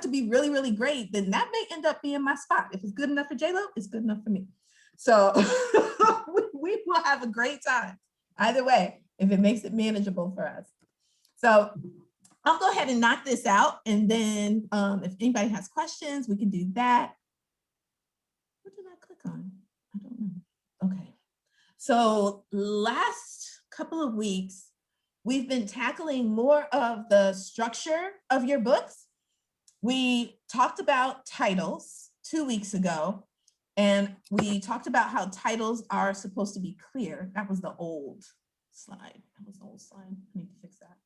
to be really, really great, then that may end up being my spot. If it's good enough for J-Lo, it's good enough for me. So we will have a great time either way, if it makes it manageable for us. So I'll go ahead and knock this out. And then if anybody has questions, we can do that. What did I click on? I don't know. Okay. So last couple of weeks, we've been tackling more of the structure of your books. We talked about titles 2 weeks ago, and we talked about how titles are supposed to be clear. That was the old slide. That was the old slide. I need to fix that.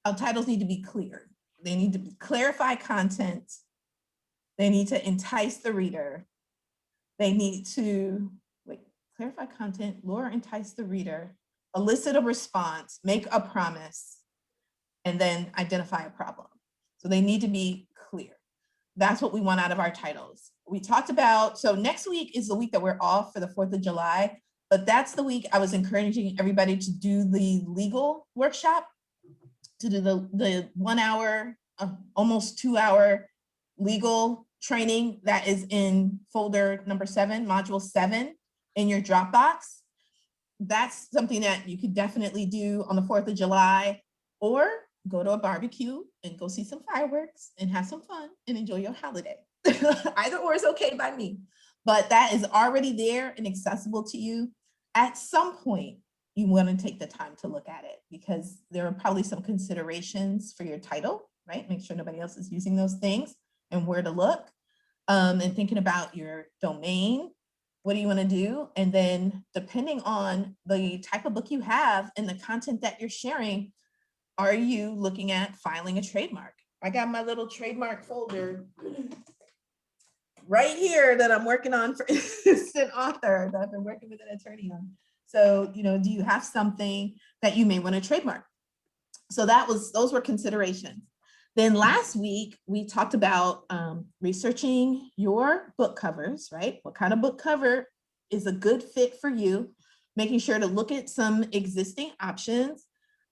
How titles need to be clear. They need to clarify content. They need to entice the reader. They need to clarify content, lure, entice the reader, elicit a response, make a promise, and then identify a problem. So they need to be clear. That's what we want out of our titles. We talked about, so next week is the week that we're off for the 4th of July, but that's the week I was encouraging everybody to do the legal workshop, to do the 1 hour, almost 2 hour legal training that is in folder number 7, module 7 in your Dropbox. That's something that you could definitely do on the 4th of July, or go to a barbecue and go see some fireworks and have some fun and enjoy your holiday. Either or is okay by me, but that is already there and accessible to you. At some point, you want to take the time to look at it, because there are probably some considerations for your title, right? Make sure nobody else is using those things, and where to look, and thinking about your domain. What do you want to do? And then depending on the type of book you have and the content that you're sharing, are you looking at filing a trademark? I got my little trademark folder right here that I'm working on for instant author, that I've been working with an attorney on. So, do you have something that you may want to trademark? So those were considerations. Then last week, we talked about researching your book covers, right? What kind of book cover is a good fit for you? Making sure to look at some existing options,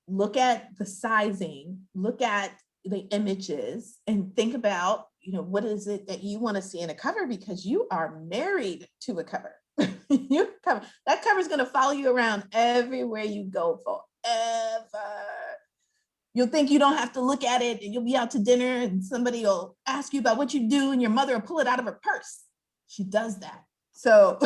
look at the sizing, look at the images, and think about, what is it that you want to see in a cover, because you are married to a cover. That cover is going to follow you around everywhere you go forever. You'll think you don't have to look at it, and you'll be out to dinner and somebody will ask you about what you do and your mother will pull it out of her purse. She does that. So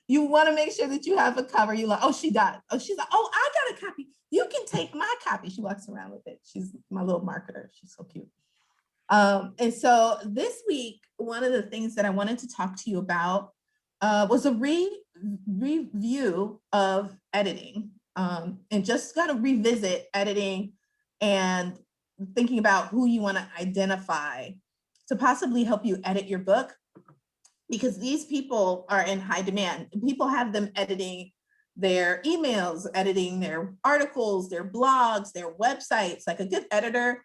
you want to make sure that you have a cover. You're like, oh, she got it. Oh, she's like, oh, I got a copy. You can take my copy. She walks around with it. She's my little marketer. She's so cute. And so this week, one of the things that I wanted to talk to you about was a review of editing. And just got to revisit editing and thinking about who you want to identify to possibly help you edit your book, because these people are in high demand. People have them editing their emails, editing their articles, their blogs, their websites. Like, a good editor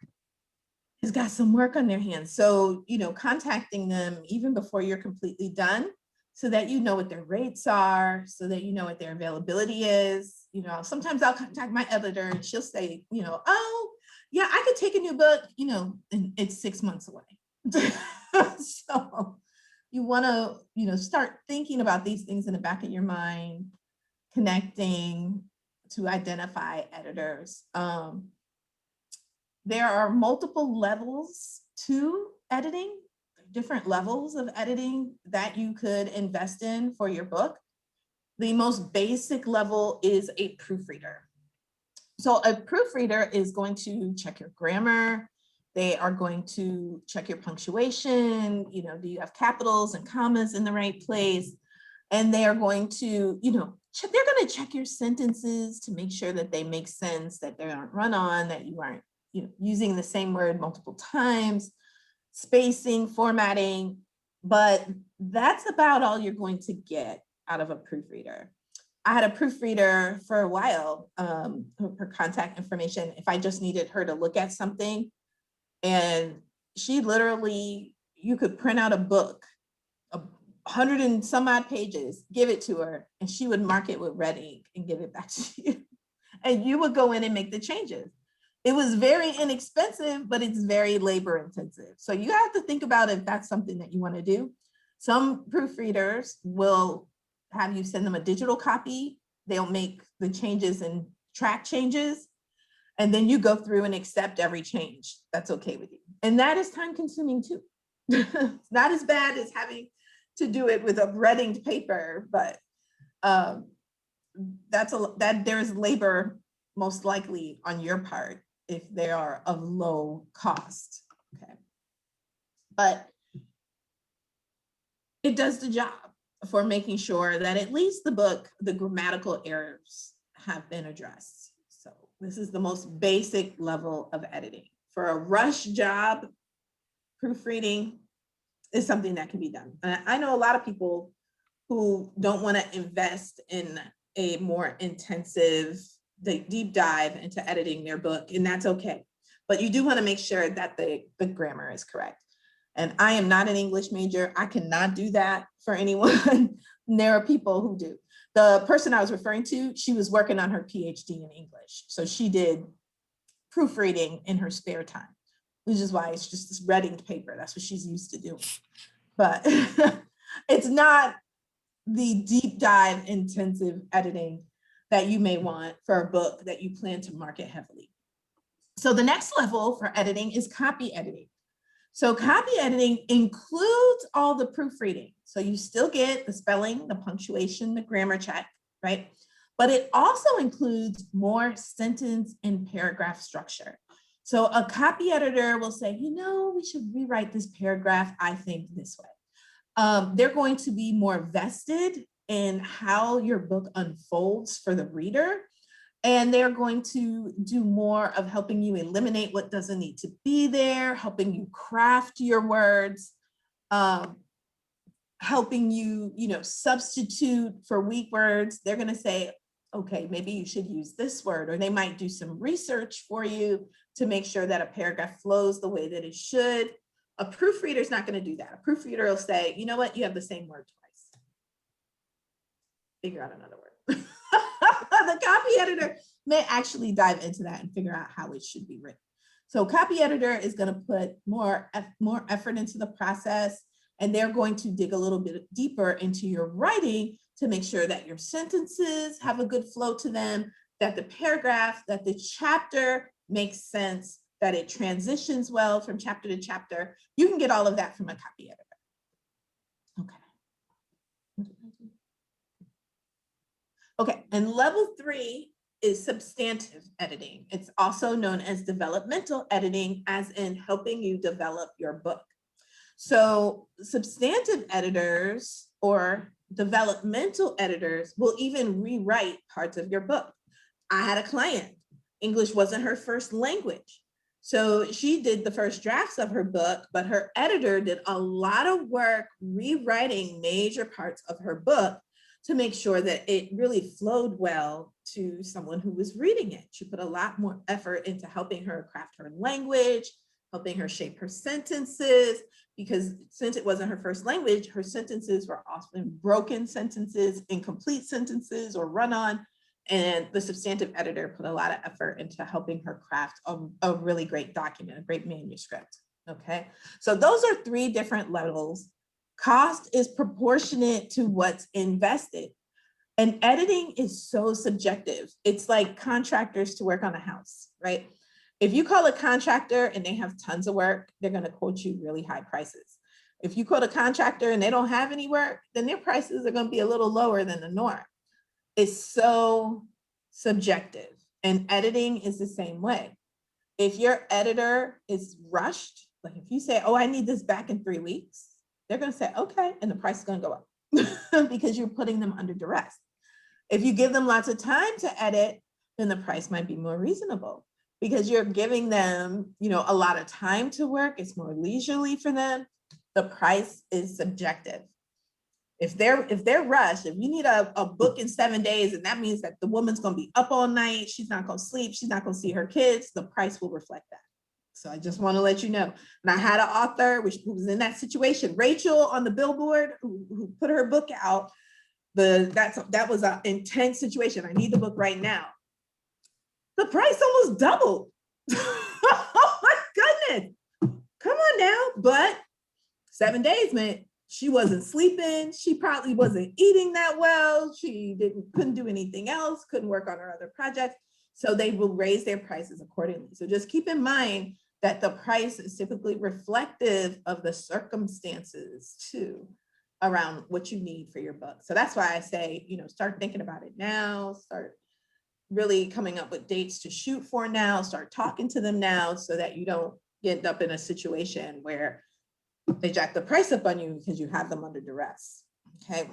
has got some work on their hands. So, contacting them even before you're completely done, so that you know what their rates are, so that you know what their availability is. Sometimes I'll contact my editor and she'll say, oh, yeah, I could take a new book, and it's 6 months away. So you want to, start thinking about these things in the back of your mind, connecting to identify editors. There are multiple levels to editing, different levels of editing that you could invest in for your book. The most basic level is a proofreader. So a proofreader is going to check your grammar. They are going to check your punctuation. Do you have capitals and commas in the right place? And they are going to, they're going to check your sentences to make sure that they make sense, that they aren't run on, that you aren't, using the same word multiple times, spacing, formatting. But that's about all you're going to get out of a proofreader. I had a proofreader for a while, her contact information, if I just needed her to look at something. And she literally, you could print out a book, 100 and some odd pages, give it to her, and she would mark it with red ink and give it back to you. And you would go in and make the changes. It was very inexpensive, but it's very labor intensive. So you have to think about if that's something that you want to do. Some proofreaders will have you send them a digital copy. They'll make the changes and track changes. And then you go through and accept every change. That's okay with you. And that is time consuming too. It's not as bad as having to do it with a reddinged paper, but there is labor most likely on your part if they are of low cost. Okay. But it does the job for making sure that at least the grammatical errors have been addressed. So this is the most basic level of editing. For a rush job, proofreading is something that can be done. And I know a lot of people who don't want to invest in a more intensive deep dive into editing their book, and that's okay. But you do want to make sure that the grammar is correct. And I am not an English major. I cannot do that for anyone. There are people who do. The person I was referring to, she was working on her PhD in English. So she did proofreading in her spare time, which is why it's just this reddinged paper. That's what she's used to doing. But it's not the deep dive intensive editing that you may want for a book that you plan to market heavily. So the next level for editing is copy editing. So copy editing includes all the proofreading. So you still get the spelling, the punctuation, the grammar check, right? But it also includes more sentence and paragraph structure. So a copy editor will say, you know, we should rewrite this paragraph, I think, this way. They're going to be more vested in how your book unfolds for the reader. And they're going to do more of helping you eliminate what doesn't need to be there, helping you craft your words, helping you, substitute for weak words. They're going to say, okay, maybe you should use this word, or they might do some research for you to make sure that a paragraph flows the way that it should. A proofreader is not going to do that. A proofreader will say, you know what, you have the same word twice. Figure out another word. The copy editor may actually dive into that and figure out how it should be written. So copy editor is going to put more effort into the process, and they're going to dig a little bit deeper into your writing to make sure that your sentences have a good flow to them, that the paragraph, that the chapter makes sense, that it transitions well from chapter to chapter. You can get all of that from a copy editor. Okay, and level 3 is substantive editing. It's also known as developmental editing, as in helping you develop your book. So substantive editors or developmental editors will even rewrite parts of your book. I had a client, English wasn't her first language. So she did the first drafts of her book, but her editor did a lot of work rewriting major parts of her book to make sure that it really flowed well to someone who was reading it. She put a lot more effort into helping her craft her language, helping her shape her sentences, because since it wasn't her first language, her sentences were often broken sentences, incomplete sentences, or run-on. And the substantive editor put a lot of effort into helping her craft a really great document, a great manuscript, okay? So those are 3 different levels. Cost is proportionate to what's invested. And editing is so subjective. It's like contractors to work on a house, right? If you call a contractor and they have tons of work, they're going to quote you really high prices. If you quote a contractor and they don't have any work, then their prices are going to be a little lower than the norm. It's so subjective, and editing is the same way. If your editor is rushed, like if you say, oh, I need this back in 3 weeks, they're going to say, okay, and the price is going to go up because you're putting them under duress. If you give them lots of time to edit, then the price might be more reasonable because you're giving them, a lot of time to work. It's more leisurely for them. The price is subjective. If they're rushed, if you need a book in 7 days, and that means that the woman's going to be up all night, she's not going to sleep, she's not going to see her kids, the price will reflect that. So I just want to let you know. And I had an author who was in that situation, Rachel on the billboard, who put her book out. That was an intense situation. I need the book right now. The price almost doubled. Oh my goodness. Come on now. But 7 days meant she wasn't sleeping. She probably wasn't eating that well. She couldn't do anything else, couldn't work on her other projects. So they will raise their prices accordingly. So just keep in mind that the price is typically reflective of the circumstances too around what you need for your book. So that's why I say, start thinking about it now, start really coming up with dates to shoot for now, start talking to them now so that you don't end up in a situation where they jack the price up on you because you have them under duress. Okay.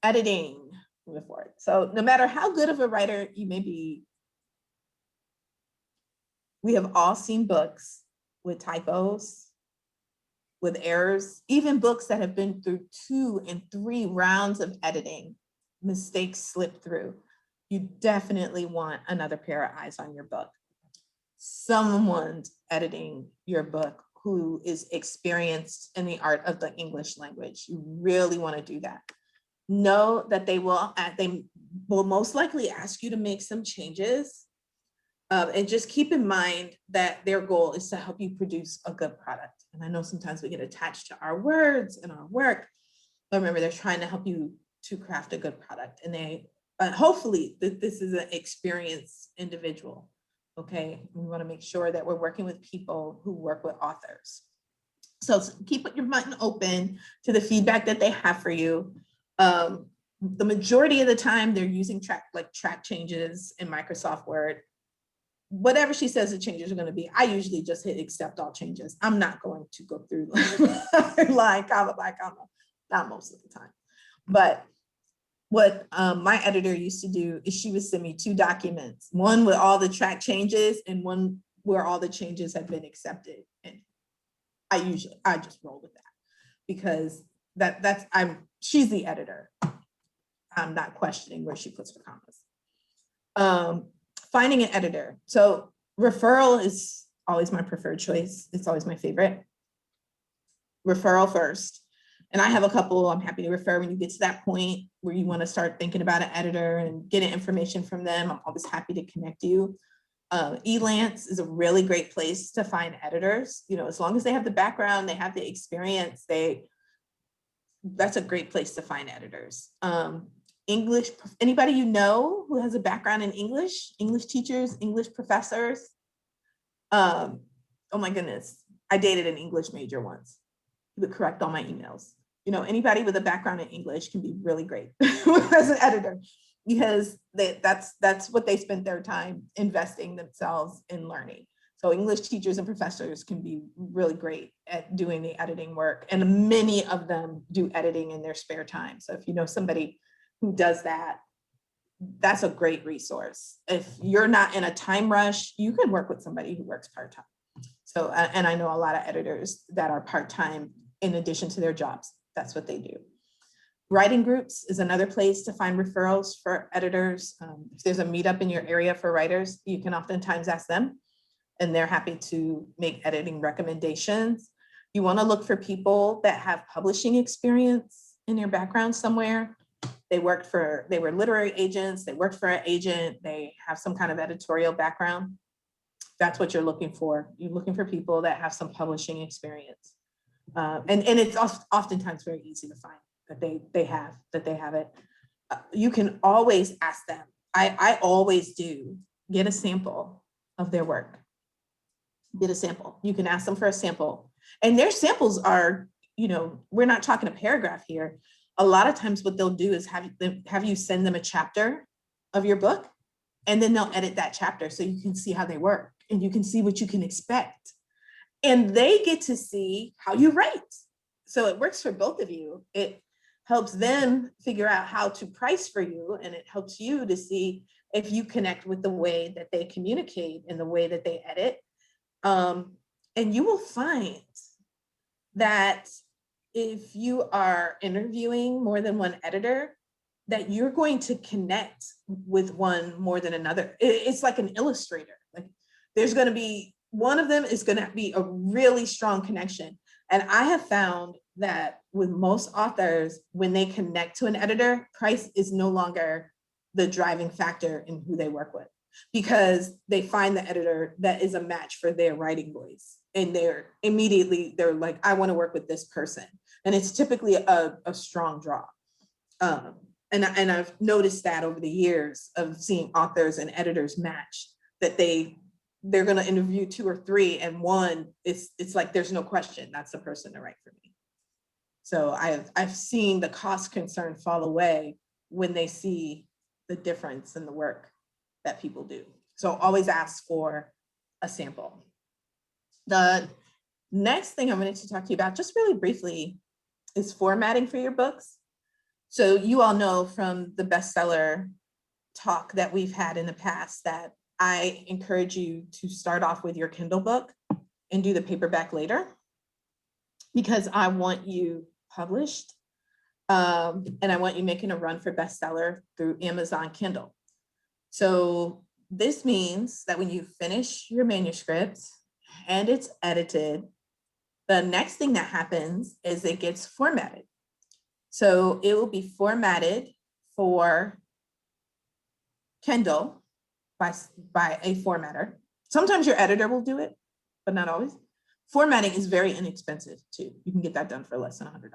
Editing, moving forward. So no matter how good of a writer you may be, we have all seen books with typos, with errors, even books that have been through 2 and 3 rounds of editing, mistakes slip through. You definitely want another pair of eyes on your book. Someone's editing your book who is experienced in the art of the English language. You really want to do that. Know that they will most likely ask you to make some changes. And just keep in mind that their goal is to help you produce a good product. And I know sometimes we get attached to our words and our work, but remember, they're trying to help you to craft a good product. And hopefully this is an experienced individual. Okay, we want to make sure that we're working with people who work with authors. So keep your mind open to the feedback that they have for you. The majority of the time they're using track changes in Microsoft Word. Whatever she says the changes are going to be, I usually just hit accept all changes. I'm not going to go through line, comma by comma, not most of the time. But what my editor used to do is she would send me 2 documents, one with all the track changes and one where all the changes have been accepted. And I just roll with that because she's the editor. I'm not questioning where she puts her commas. Finding an editor. So referral is always my preferred choice. It's always my favorite. Referral first. And I have a couple I'm happy to refer when you get to that point where you want to start thinking about an editor and getting information from them. I'm always happy to connect you. Elance is a really great place to find editors. As long as they have the background, they have the experience, that's a great place to find editors. English, anybody who has a background in English teachers, English professors. Oh my goodness, I dated an English major once. He would correct all my emails. Anybody with a background in English can be really great as an editor because that's what they spent their time investing themselves in learning. So English teachers and professors can be really great at doing the editing work, and many of them do editing in their spare time. So if you know somebody who does that, that's a great resource. If you're not in a time rush, you can work with somebody who works part-time. So, and I know a lot of editors that are part-time in addition to their jobs. That's what they do. Writing groups is another place to find referrals for editors. If there's a meetup in your area for writers, you can oftentimes ask them, and they're happy to make editing recommendations. You want to look for people that have publishing experience in your background somewhere. They were literary agents, they worked for an agent, they have some kind of editorial background. That's what you're looking for. You're looking for people that have some publishing experience. And it's oftentimes very easy to find that they have it. You can always ask them. I always do get a sample of their work. Get a sample. You can ask them for a sample. And their samples are, we're not talking a paragraph here. A lot of times what they'll do is have you send them a chapter of your book, and then they'll edit that chapter so you can see how they work and you can see what you can expect. And they get to see how you write. So it works for both of you. It helps them figure out how to price for you, and it helps you to see if you connect with the way that they communicate and the way that they edit. And you will find that if you are interviewing more than one editor, that you're going to connect with one more than another. It's like an illustrator. Like there's going to be, one of them is going to be a really strong connection. And I have found that with most authors, when they connect to an editor, price is no longer the driving factor in who they work with. because they find the editor that is a match for their writing voice. And they're like, I want to work with this person. And it's typically a strong draw. And I've noticed that over the years of seeing authors and editors match, that they're going to interview 2 or 3, and one, it's like, there's no question, that's the person to write for me. So I've seen the cost concern fall away when they see the difference in the work that people do. So always ask for a sample. The next thing I wanted to talk to you about, just really briefly, is formatting for your books. So you all know from the bestseller talk that we've had in the past that I encourage you to start off with your Kindle book and do the paperback later, because I want you published and I want you making a run for bestseller through Amazon Kindle. So this means that when you finish your manuscript and it's edited, the next thing that happens is it gets formatted. So it will be formatted for Kindle by a formatter. Sometimes your editor will do it, but not always. Formatting is very inexpensive too. You can get that done for less than $100.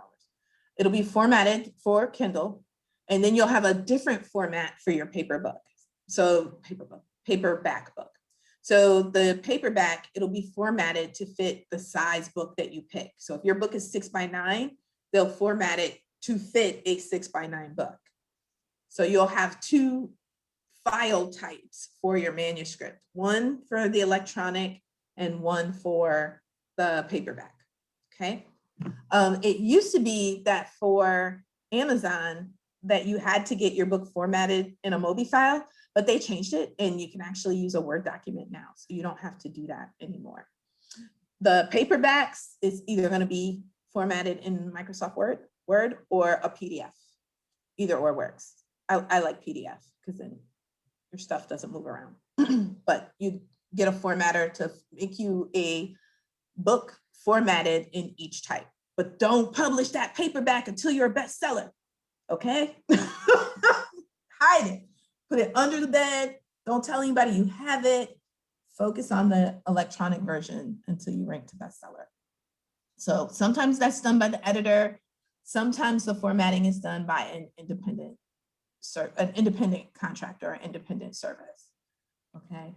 It'll be formatted for Kindle, and then you'll have a different format for your paper book. So paperback book. So the paperback, it'll be formatted to fit the size book that you pick. So if your book is 6x9, they'll format it to fit a 6x9 book. So you'll have 2 file types for your manuscript, one for the electronic and one for the paperback, okay? It used to be that for Amazon that you had to get your book formatted in a MOBI file, but they changed it and you can actually use a Word document now. So you don't have to do that anymore. The paperbacks is either gonna be formatted in Microsoft Word or a PDF. Either or works. I like PDF because then your stuff doesn't move around. But you get a formatter to make you a book formatted in each type. But don't publish that paperback until you're a bestseller, okay? Hide it, put it under the bed. Don't tell anybody you have it. Focus on the electronic version until you rank to bestseller. So sometimes that's done by the editor. Sometimes the formatting is done by an independent contractor or independent service, okay?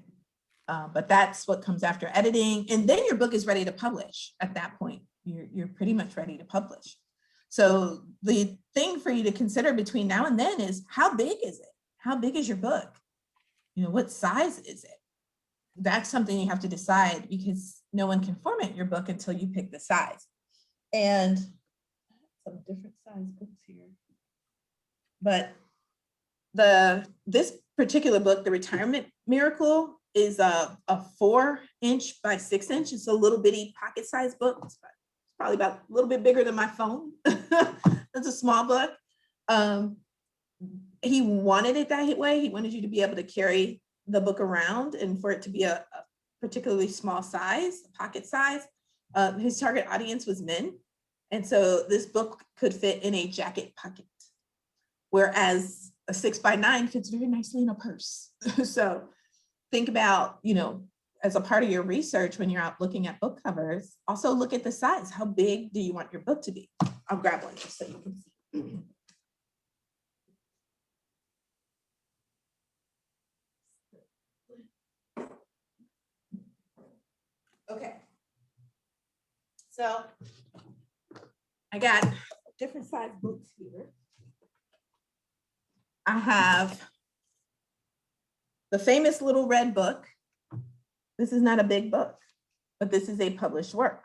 But that's what comes after editing. And then your book is ready to publish at that point. You're pretty much ready to publish. So the thing for you to consider between now and then is, how big is it? How big is your book? You know, what size is it? That's something you have to decide, because no one can format your book until you pick the size. And some different size books here. But this particular book, The Retirement Miracle, is a 4-inch by 6-inch. It's a little bitty pocket-sized book. It's probably about a little bit bigger than my phone. It's a small book. He wanted it that way. He wanted you to be able to carry the book around and for it to be a particularly small size, pocket size. His target audience was men. And so this book could fit in a jacket pocket, whereas a 6x9 fits very nicely in a purse. So think about, you know, as a part of your research when you're out looking at book covers, also look at the size. How big do you want your book to be? I'll grab one just so you can see. Okay. So I got different size books here. I have the famous Little Red Book. This is not a big book, but this is a published work.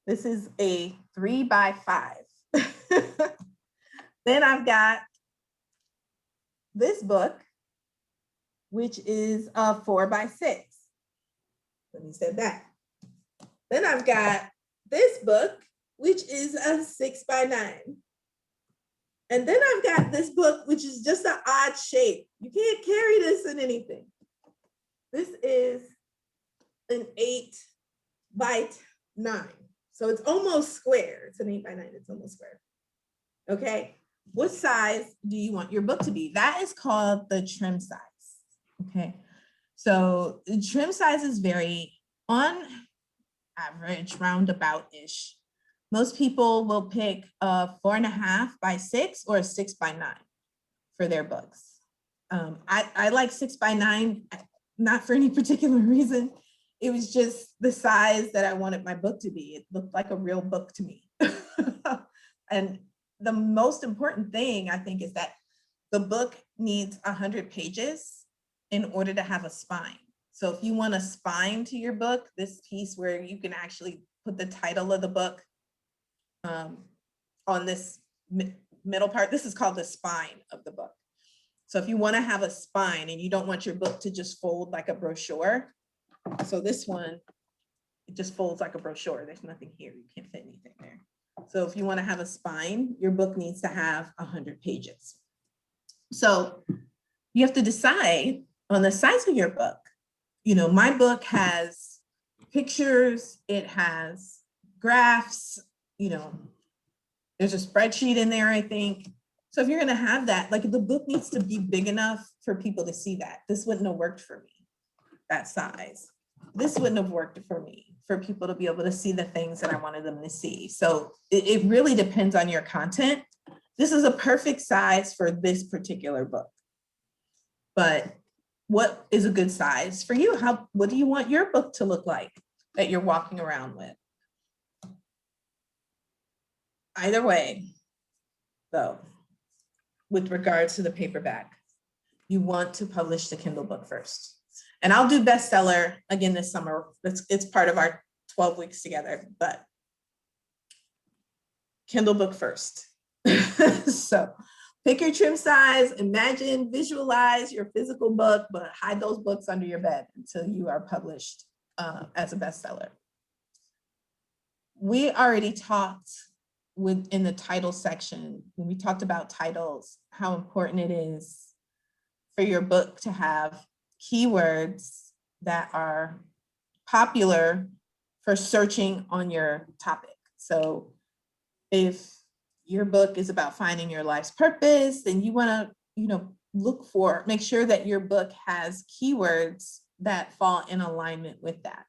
This is a 3x5. Then I've got this book, which is a 4x6. Let me say that. Then I've got this book, which is a 6x9. And then I've got this book, which is just an odd shape. You can't carry this in anything. This is an 8x9. So it's almost square. It's an 8x9, it's almost square. Okay, what size do you want your book to be? That is called the trim size, okay? So the trim sizes vary on average, roundabout-ish. Most people will pick a 4.5 by 6 or a 6 by 9 for their books. I like 6 by 9, not for any particular reason. It was just the size that I wanted my book to be. It looked like a real book to me. And the most important thing, I think, is that the book needs 100 pages in order to have a spine. So if you want a spine to your book, this piece where you can actually put the title of the book on this middle part, this is called the spine of the book. So if you want to have a spine and you don't want your book to just fold like a brochure, so this one, it just folds like a brochure. There's nothing here. You can't fit anything there. So if you want to have a spine, your book needs to have 100 pages. So you have to decide on the size of your book. You know, my book has pictures, it has graphs, you know, there's a spreadsheet in there, I think. So if you're going to have that, like the book needs to be big enough for people to see that. This wouldn't have worked for me, that size. This wouldn't have worked for me, for people to be able to see the things that I wanted them to see. So it really depends on your content. This is a perfect size for this particular book. But what is a good size for you? What do you want your book to look like that you're walking around with? Either way, though, with regards to the paperback, you want to publish the Kindle book first. And I'll do bestseller again this summer. It's part of our 12 weeks together, but Kindle book first. So pick your trim size, imagine, visualize your physical book, but hide those books under your bed until you are published as a bestseller. We already talked in the title section, when we talked about titles, how important it is for your book to have keywords that are popular for searching on your topic. So if your book is about finding your life's purpose, then you want to, make sure that your book has keywords that fall in alignment with that.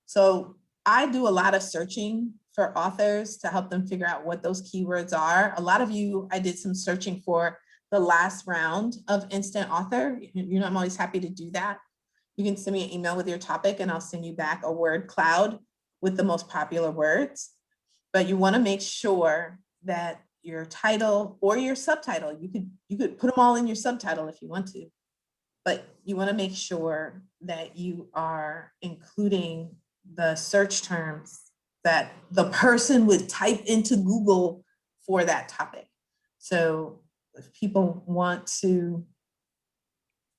So I do a lot of searching for authors to help them figure out what those keywords are. A lot of you, I did some searching for the last round of Instant Author. I'm always happy to do that. You can send me an email with your topic and I'll send you back a word cloud with the most popular words. But you want to make sure that your title or your subtitle, you could put them all in your subtitle if you want to, but you want to make sure that you are including the search terms that the person would type into Google for that topic. So if people want to,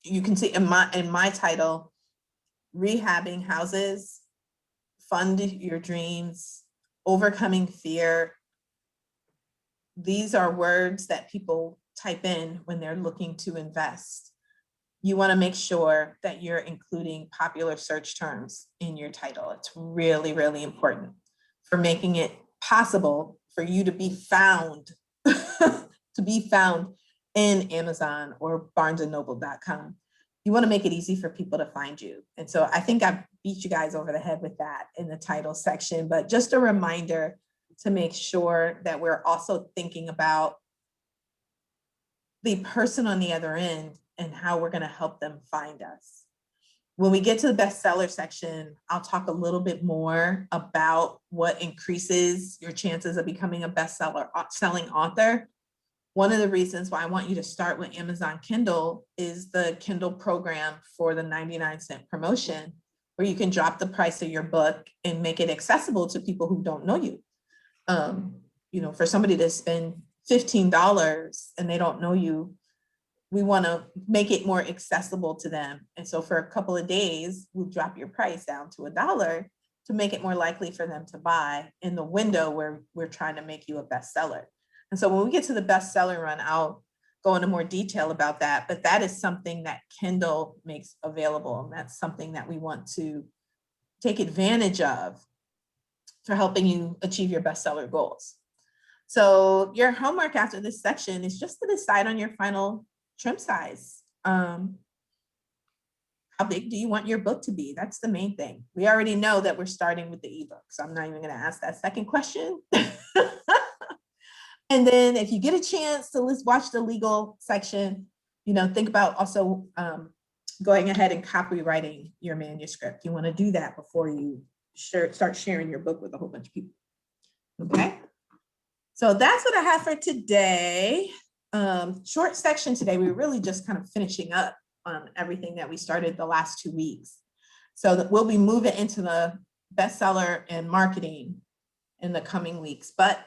you can see in my title, rehabbing houses, fund your dreams, overcoming fear. These are words that people type in when they're looking to invest. You want to make sure that you're including popular search terms in your title. It's really, really important for making it possible for you to be found, in Amazon or barnesandnoble.com. You want to make it easy for people to find you. And so I think I beat you guys over the head with that in the title section, but just a reminder to make sure that we're also thinking about the person on the other end and how we're going to help them find us. When we get to the bestseller section, I'll talk a little bit more about what increases your chances of becoming a selling author. One of the reasons why I want you to start with Amazon Kindle is the Kindle program for the 99-cent promotion, where you can drop the price of your book and make it accessible to people who don't know you. For somebody to spend $15 and they don't know you, we want to make it more accessible to them. And so for a couple of days, we'll drop your price down to $1 to make it more likely for them to buy in the window where we're trying to make you a bestseller. And so when we get to the bestseller run, I'll go into more detail about that, but that is something that Kindle makes available. And that's something that we want to take advantage of for helping you achieve your bestseller goals. So your homework after this section is just to decide on your final trim size. How how big do you want your book to be? That's the main thing. We already know that we're starting with the ebook, so I'm not even going to ask that second question. And then if you get a chance to watch the legal section, think about also going ahead and copywriting your manuscript. You want to do that before you start sharing your book with a whole bunch of people. Okay. So that's what I have for today. Short section today. We were really just kind of finishing up on everything that we started the last 2 weeks. So that we'll be moving into the bestseller and marketing in the coming weeks. But